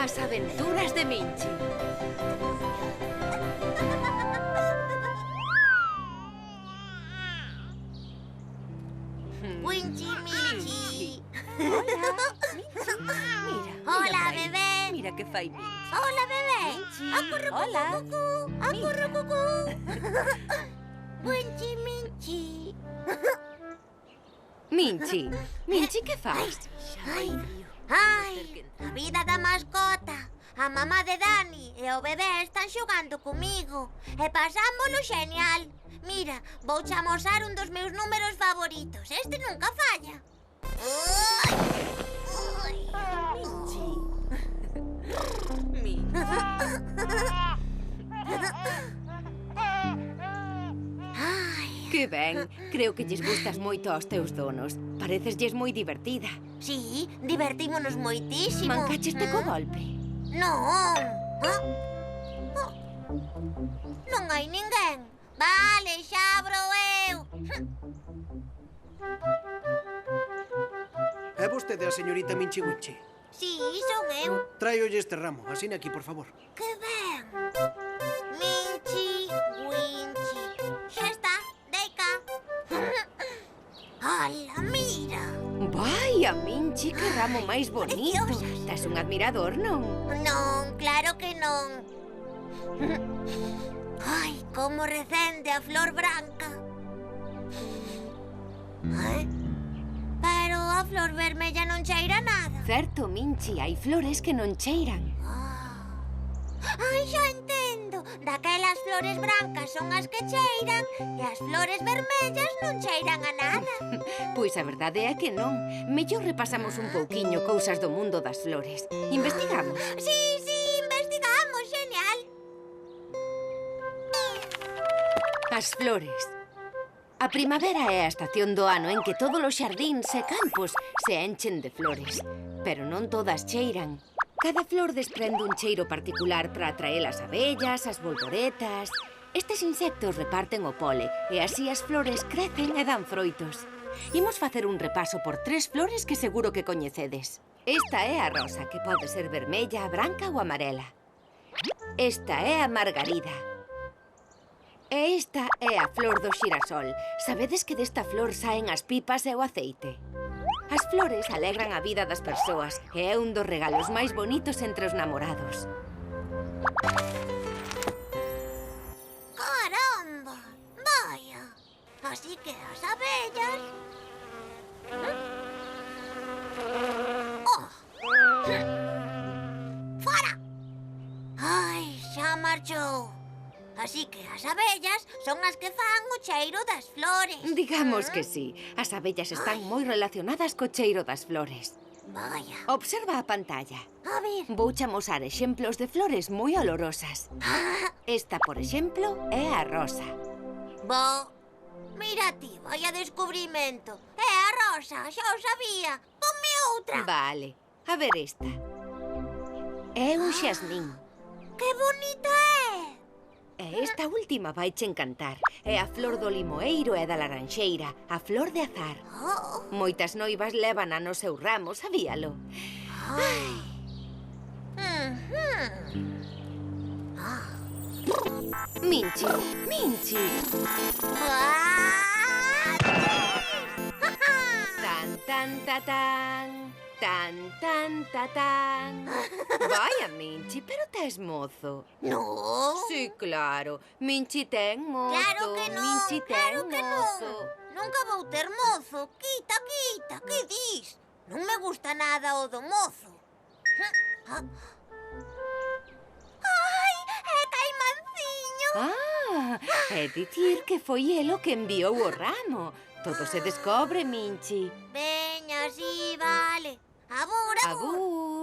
As aventuras de Minchi. Winchi, Minchi. Hola, Minchi. Mira. Hola, fai. bebé. Mira que fai Minchi. Hola, bebé. Minchi. Acurrucucucucú. Hola. Acurrucucú. Winchi, Minchi. Minchi. Minchi, que fas? Ai, a vida da mascota. A mamá de Dani e o bebé están xogando comigo e pasámolo xenial. Mira, vouche amosar un dos meus números favoritos. Este nunca falla. Minchi. Minchi. Ai, Que ben. Creo que lles gustas moito aos teus donos. Pareceslles moi divertida. sí, divertímonos moitísimo. Mancaches-te co golpe. Non. Non hai ninguén. Vale, xa abro eu. É vostede a señorita Minchi Winchi? Sí, son eu. Tráiolle este ramo. Asine aquí, por favor. Que ben. Minchi, Winchi. Xa está, dei cá. Ala, mira. Vai, a Minchi, que ramo máis bonito. Preciosas. Tes un admirador, non? Non, claro que non. Ai, como recende a flor branca. Pero a flor vermella non cheira nada. Certo, Minchi, hai flores que non cheiran. Ai, xa entendo. Daquelas flores brancas son as que cheiran e as flores vermellas non cheiran a nada. Pois a verdade é que non. Mellor repasamos un pouquiño cousas do mundo das flores. Investigamos. Sí, investigamos, genial. As flores. A primavera é a estación do ano en que todos os xardíns e campos se enchen de flores. Pero non todas cheiran. Cada flor desprende un cheiro particular para atraer as abellas, as bolboretas. Estes insectos reparten o pole e así as flores crecen e dan froitos. Imos facer un repaso por 3 flores que seguro que coñecedes. Esta é a rosa, que pode ser vermella, branca ou amarela. Esta é a margarida. E esta é a flor do xirasol. Sabedes que desta flor saen as pipas e o aceite? As flores alegran a vida das persoas e é un dos regalos máis bonitos entre os namorados. Caramba, vaya. Así que as abellas... Oh. Fora! Ai, xa marchou. Así que as abellas son as que fan o cheiro das flores. Digamos que sí, as abellas están moi relacionadas co cheiro das flores. Vaya. Observa a pantalla. A ver. Vouche amosar exemplos de flores moi olorosas. Esta, por exemplo, é a rosa. Bo, mira ti, vaya descubrimento. É a rosa, xa o sabía. Ponme outra. Vale, a ver esta. É un xasmín. Que bonita é. E esta última vaiche encantar. É a flor do limoeiro e da laranxeira, a flor de azar. Oh. Moitas noivas lévana no seu ramo, sabíalo. Ai. Minchi, Minchi. Tan, tan, ta, tan. Tan, tan, ta, tan. Vaya, Minchi, pero tes mozo. No. Sí, claro. Minchi ten mozo. Claro que non, Minchi ten claro que mozo. non. Nunca vou ter mozo. Quita, quita, que dis? Non me gusta nada o do mozo. Ai, é Caimanciño. É dicir que foi elo que enviou o ramo. Todo se descobre, Minchi. Veña, sí, vale. Abur, abur. Abur.